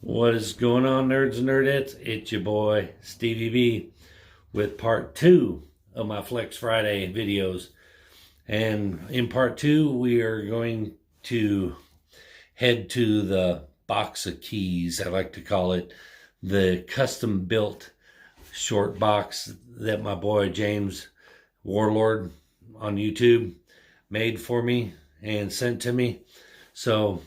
What is going on, nerds and nerdettes? It's your boy, Stevie B, with part 2 of my Flex Friday videos. And in part 2, we are going to head to the box of keys, I like to call it, the custom built short box that my boy James Warlord on YouTube made for me and sent to me. So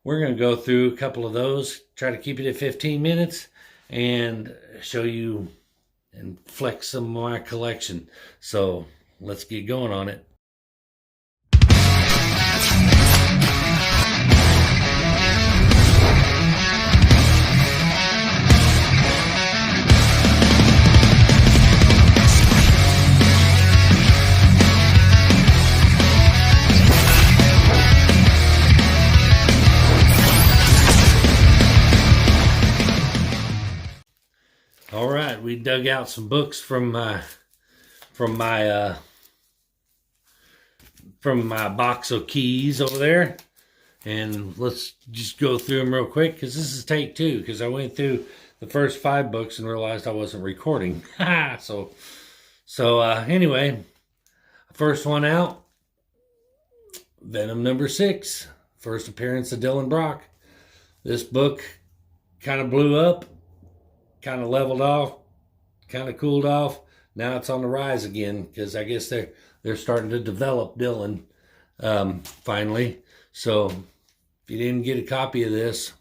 we're going to go through a couple of those, try to keep it at 15 minutes, and show you and flex some of my collection. So let's get going on it. All right, we dug out some books from my box of keys over there, and let's just go through them real quick because this is take 2. Because I went through the first 5 books and realized I wasn't recording. so anyway, first one out, Venom number 6, first appearance of Dylan Brock. This book kind of blew up. Kind of leveled off, kind of cooled off. Now it's on the rise again because I guess they're starting to develop Dylan finally. So if you didn't get a copy of this,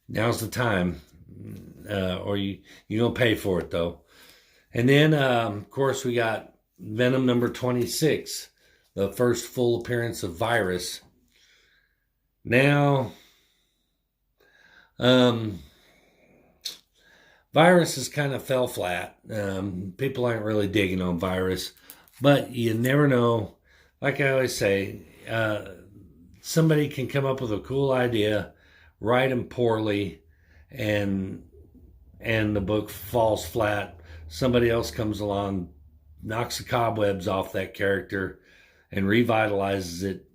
now's the time, or you're gonna pay for it though. And then of course we got Venom number 26, the first full appearance of Virus. Now, Virus has kind of fell flat. People aren't really digging on Virus, but you never know. Like I always say, somebody can come up with a cool idea, write them poorly, and the book falls flat. Somebody else comes along, knocks the cobwebs off that character, and revitalizes it,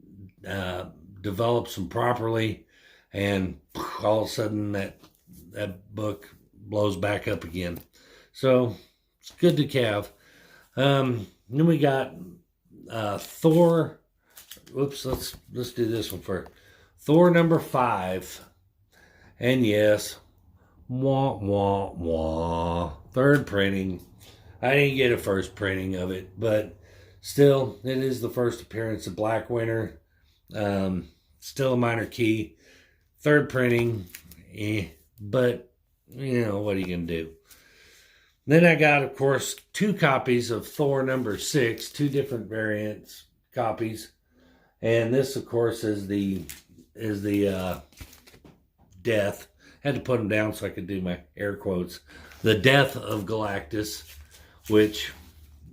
develops them properly, and all of a sudden that book blows back up again. So it's good to have. Then we got Thor. Oops, let's do this one first. Thor number 5. And yes, wah wah wah. 3rd printing. I didn't get a first printing of it, but still, it is the first appearance of Black Winter. Still a minor key. 3rd printing, but you know, what are you going to do? Then I got, of course, 2 copies of Thor number 6, 2 different variants copies. And this, of course, is the death. Had to put them down so I could do my air quotes. The death of Galactus, which,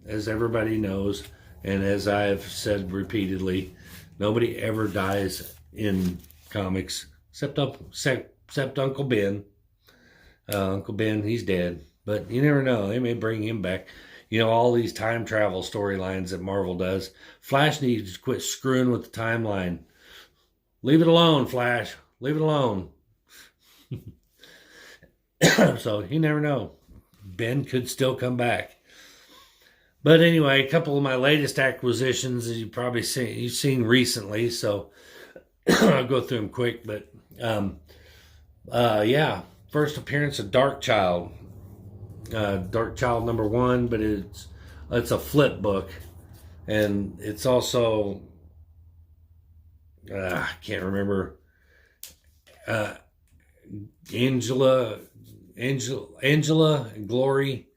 as everybody knows, and as I've said repeatedly, nobody ever dies in comics except Uncle Ben. Uncle Ben, he's dead, but you never know. They may bring him back. You know, all these time travel storylines that Marvel does. Flash needs to quit screwing with the timeline. Leave it alone, Flash. Leave it alone. So you never know. Ben could still come back. But anyway, a couple of my latest acquisitions, as you've seen recently. So I'll go through them quick. But yeah. First appearance of Darkchild. Darkchild number 1, but it's a flip book. And it's also, I can't remember, Angela Glory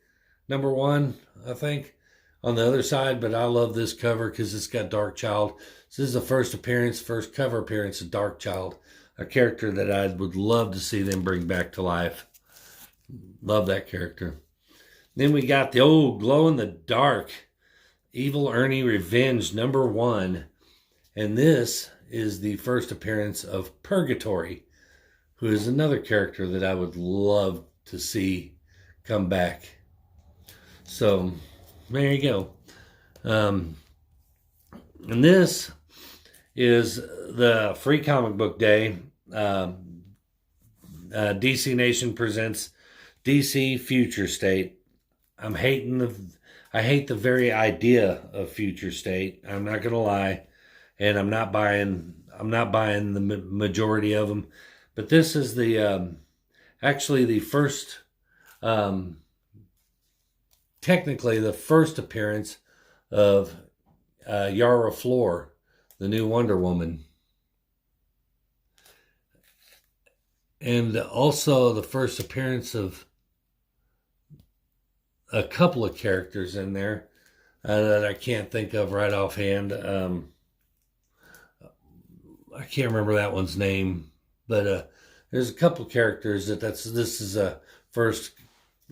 number 1, I think, on the other side. But I love this cover because it's got Darkchild. This is the first cover appearance of Darkchild. A character that I would love to see them bring back to life. Love that character. Then we got the old glow-in-the-dark Evil Ernie Revenge number 1. And this is the first appearance of Purgatory, who is another character that I would love to see come back. So, there you go. And this is the Free Comic Book Day DC Nation presents DC Future State. I'm hating I hate the very idea of Future State. I'm not gonna lie, and I'm not buying the majority of them. But this is the actually the first, um, technically the first appearance of Yara Flor, the new Wonder Woman. And also the first appearance of a couple of characters in there that I can't think of right offhand. I can't remember that one's name, but there's a couple characters this is a first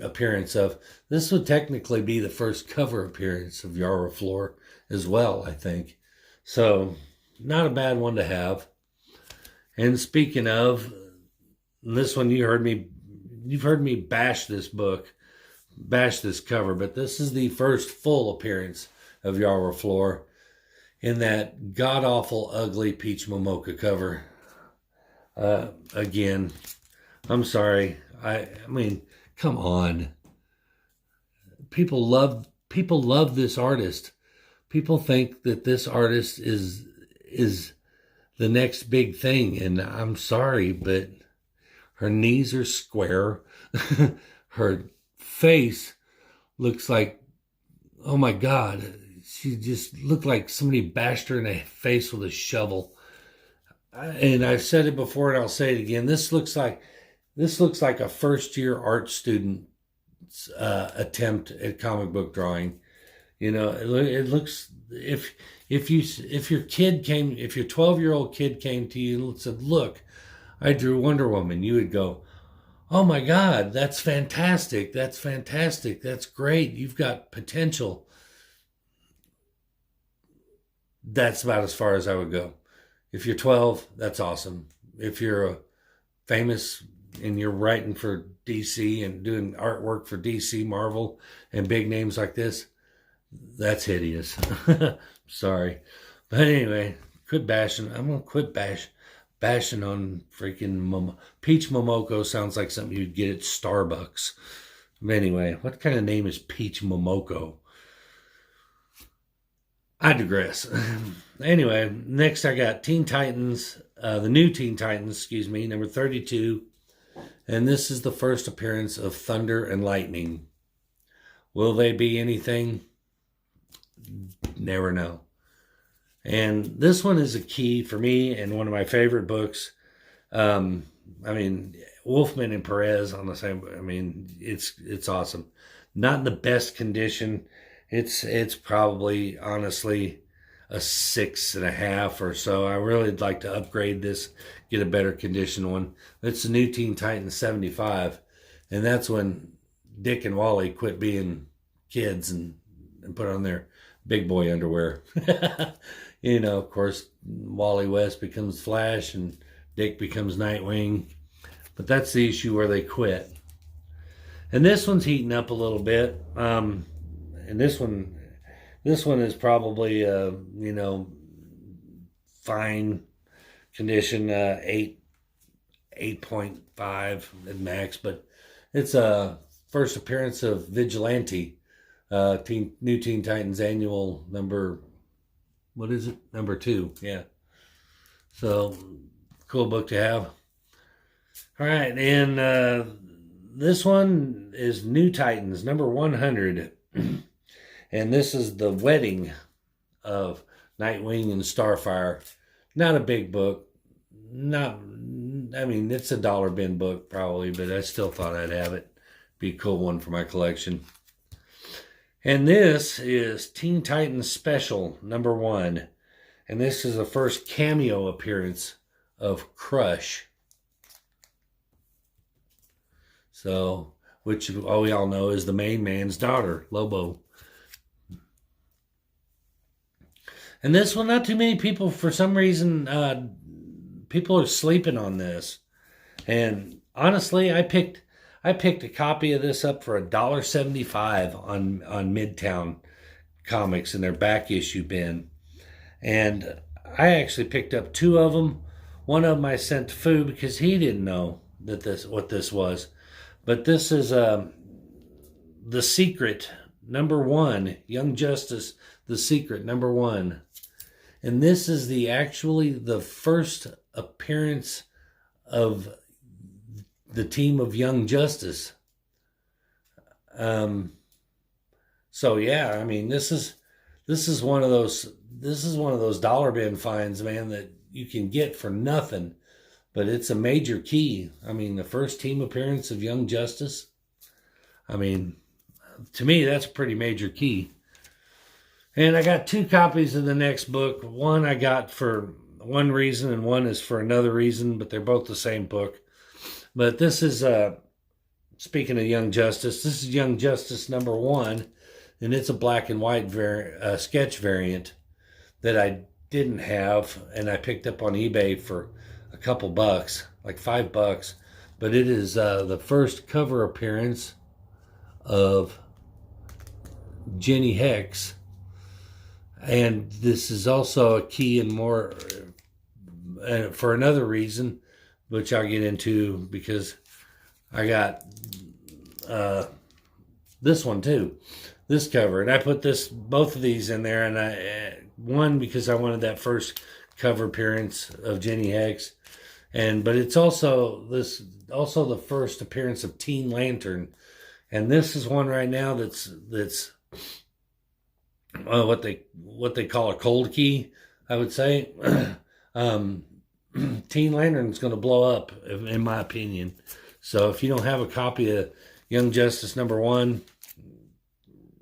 appearance of. This would technically be the first cover appearance of Yara Flor as well, I think. So not a bad one to have. And speaking of this one, you've heard me bash this cover, but this is the first full appearance of Yara Flor in that god-awful, ugly Peach Momoko cover. Again, I'm sorry. I mean, come on. People love this artist. People think that this artist is the next big thing, and I'm sorry, but her knees are square. Her face looks like, oh my God, she just looked like somebody bashed her in the face with a shovel. And I've said it before and I'll say it again. This looks like a first year art student's attempt at comic book drawing. You know, it looks, if your 12-year-old kid came to you and said, look, I drew Wonder Woman, you would go, oh my God, that's fantastic. That's fantastic. That's great. You've got potential. That's about as far as I would go. If you're 12, that's awesome. If you're famous and you're writing for DC and doing artwork for DC, Marvel, and big names like this, that's hideous. Sorry. But anyway, quit bashing. I'm going to quit bashing on freaking Peach Momoko. Sounds like something you'd get at Starbucks. But anyway, what kind of name is Peach Momoko? I digress. Anyway, next I got Teen Titans, the new Teen Titans, number 32. And this is the first appearance of Thunder and Lightning. Will they be anything? Never know. And this one is a key for me and one of my favorite books. I mean, Wolfman and Perez on the same. I mean, it's awesome. Not in the best condition. It's probably honestly a 6.5 or so. I really would like to upgrade this, get a better condition one. It's the new Teen Titans 75, and that's when Dick and Wally quit being kids and put on their big boy underwear. You know, of course, Wally West becomes Flash and Dick becomes Nightwing. But that's the issue where they quit. And this one's heating up a little bit. And this one is probably, fine condition, 8.5 at max. But it's a first appearance of Vigilante, New Teen Titans Annual number, what is it? Number 2, yeah. So, cool book to have. All right, and this one is New Titans, number 100. And this is the wedding of Nightwing and Starfire. Not a big book. It's a dollar bin book probably, but I still thought I'd have it. Be a cool one for my collection. And this is Teen Titans Special, number 1. And this is the first cameo appearance of Crush. So, which we all know is the main man's daughter, Lobo. And this one, not too many people, for some reason, people are sleeping on this. And honestly, I picked a copy of this up for $1.75 on Midtown Comics in their back issue bin. And I actually picked up 2 of them. One of them I sent to Fu because he didn't know. what this was. But this is The Secret #1, Young Justice, The Secret #1. And this is actually the first appearance of the team of Young Justice. So yeah, I mean, this is one of those dollar bin finds, man, that you can get for nothing, but it's a major key. I mean, the first team appearance of Young Justice. I mean, to me, that's a pretty major key. And I got 2 copies of the next book. One I got for one reason, and one is for another reason, but they're both the same book. But this is, speaking of Young Justice, this is Young Justice #1, and it's a black and white sketch variant that I didn't have, and I picked up on eBay for a couple bucks, like $5. But it is the first cover appearance of Jenny Hex. And this is also a key and more for another reason, which I'll get into, because I got this one too, this cover, and I put both of these in there, and one because I wanted that first cover appearance of Jenny Hex, but it's also the first appearance of Teen Lantern, and this is one right now that's what they call a cold key, I would say. Teen Lantern's going to blow up, in my opinion. So if you don't have a copy of Young Justice #1,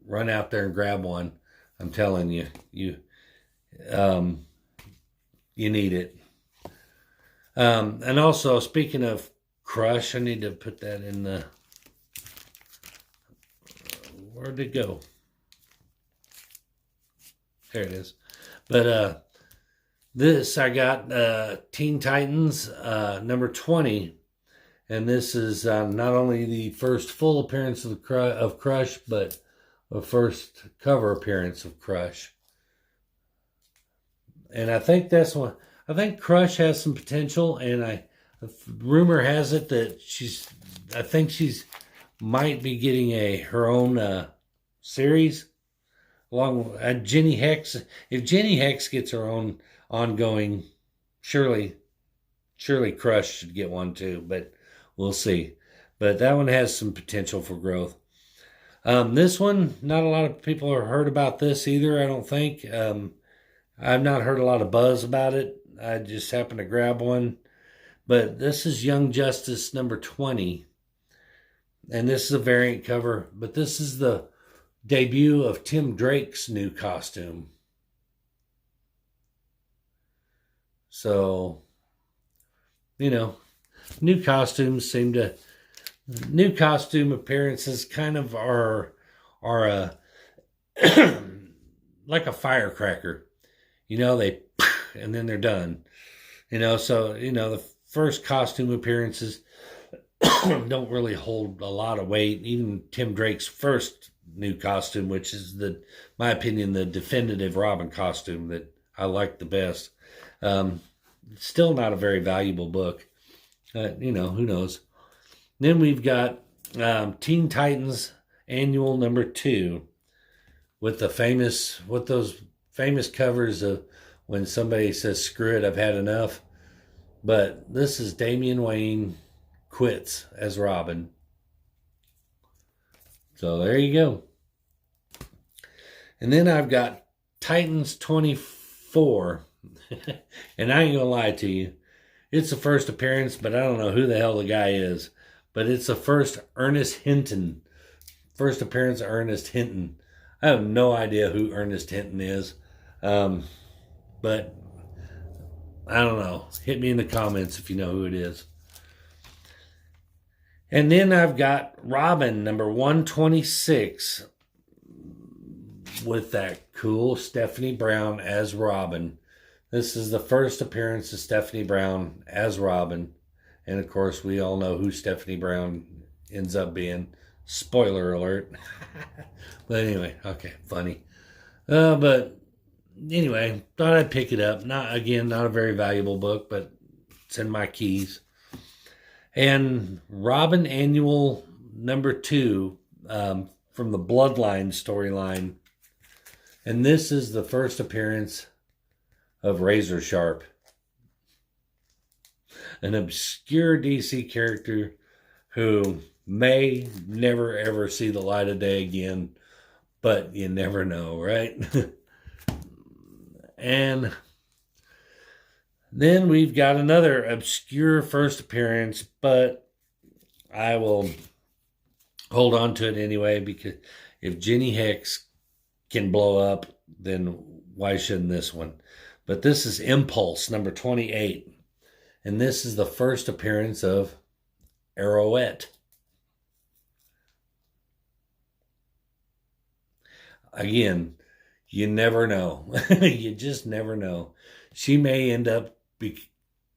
run out there and grab one. I'm telling you, you need it. And also, speaking of Crush, I need to put that in the... Where'd it go? There it is. But this, I got Teen Titans #20. And this is not only the first full appearance of Crush, but the first cover appearance of Crush. And I think that's one. I think Crush has some potential, and rumor has it that I think she's might be getting her own series along with Jenny Hex. If Jenny Hex gets her own ongoing, surely Crush should get one too, but we'll see. But that one has some potential for growth. This one, not a lot of people have heard about this either, I don't think. I've not heard a lot of buzz about it. I just happened to grab one. But this is Young Justice #20. And this is a variant cover. But this is the debut of Tim Drake's new costume. So, new costume appearances kind of are like a firecracker. They and then they're done. So the first costume appearances don't really hold a lot of weight. Even Tim Drake's first new costume, which is my opinion, the definitive Robin costume that I like the best. Still not a very valuable book. Who knows? Then we've got Teen Titans Annual #2 with those famous covers of when somebody says, "Screw it, I've had enough." But this is Damian Wayne quits as Robin. So there you go. And then I've got Titans 24. And I ain't gonna lie to you, it's the first appearance, but I don't know who the hell the guy is. But it's the first Ernest Hinton. First appearance of Ernest Hinton. I have no idea who Ernest Hinton is. But I don't know. Hit me in the comments if you know who it is. And then I've got Robin #126 with that cool Stephanie Brown as Robin. This is the first appearance of Stephanie Brown as Robin. And of course, we all know who Stephanie Brown ends up being. Spoiler alert. But anyway, okay, funny. But anyway, thought I'd pick it up. Not a very valuable book, but it's in my keys. And Robin Annual #2 from the Bloodline storyline. And this is the first appearance of Razor Sharp, an obscure DC character who may never ever see the light of day again, but you never know, right? And then we've got another obscure first appearance, but I will hold on to it anyway, because if Jenny Hex can blow up, then why shouldn't this one? But this is Impulse #28, and this is the first appearance of Arrowette. Again, you never know. You just never know. She may end up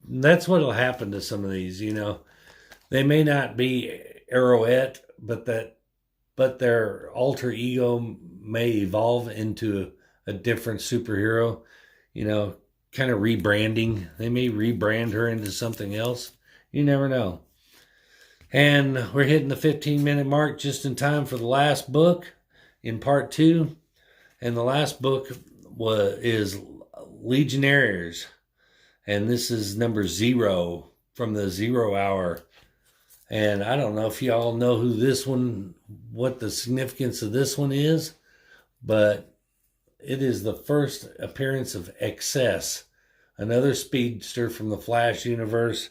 that's what'll happen to some of these, They may not be Arrowette, but their alter ego may evolve into a different superhero, kind of rebranding. They may rebrand her into something else. You never know. And we're hitting the 15-minute mark just in time for the last book in part 2. And the last book is Legionnaires. And this is number 0 from the 0 Hour. And I don't know if y'all know what the significance of this one is, but it is the first appearance of Excess, another speedster from the Flash universe.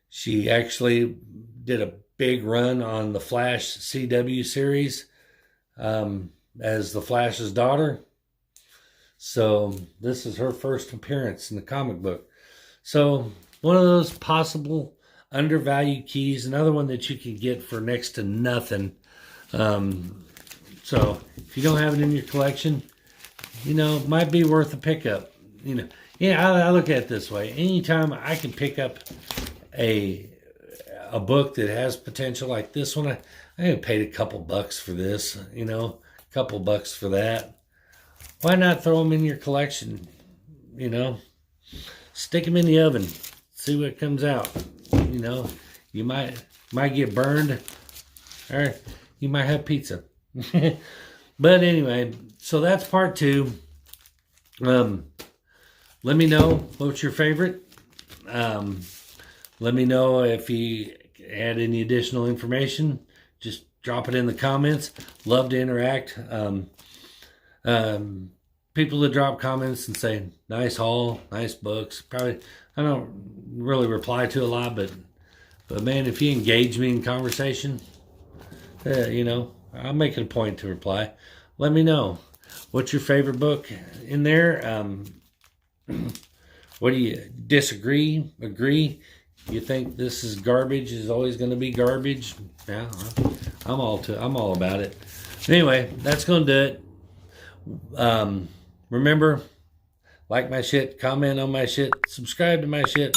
She actually did a big run on the Flash CW series as the Flash's daughter. So this is her first appearance in the comic book. So one of those possible undervalued keys, another one that you can get for next to nothing. So if you don't have it in your collection, it might be worth a pickup. I look at it this way. Anytime I can pick up a book that has potential like this one, I paid a couple bucks for this, a couple bucks for that. Why not throw them in your collection? Stick them in the oven, see what comes out. You might get burned, or you might have pizza. But anyway, so that's part 2. Let me know what's your favorite. Let me know if you add any additional information. Just drop it in the comments. Love to interact. People that drop comments and say nice haul, nice books. Probably I don't really reply to a lot, but man, if you engage me in conversation, I'll make it a point to reply. Let me know what's your favorite book in there. What do you disagree? Agree? You think this is garbage? Is always going to be garbage? Yeah, I'm all about it. Anyway, that's going to do it. Remember, like my shit, comment on my shit, subscribe to my shit,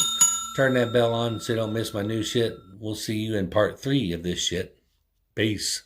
turn that bell on so you don't miss my new shit. We'll see you in part 3 of this shit. Peace.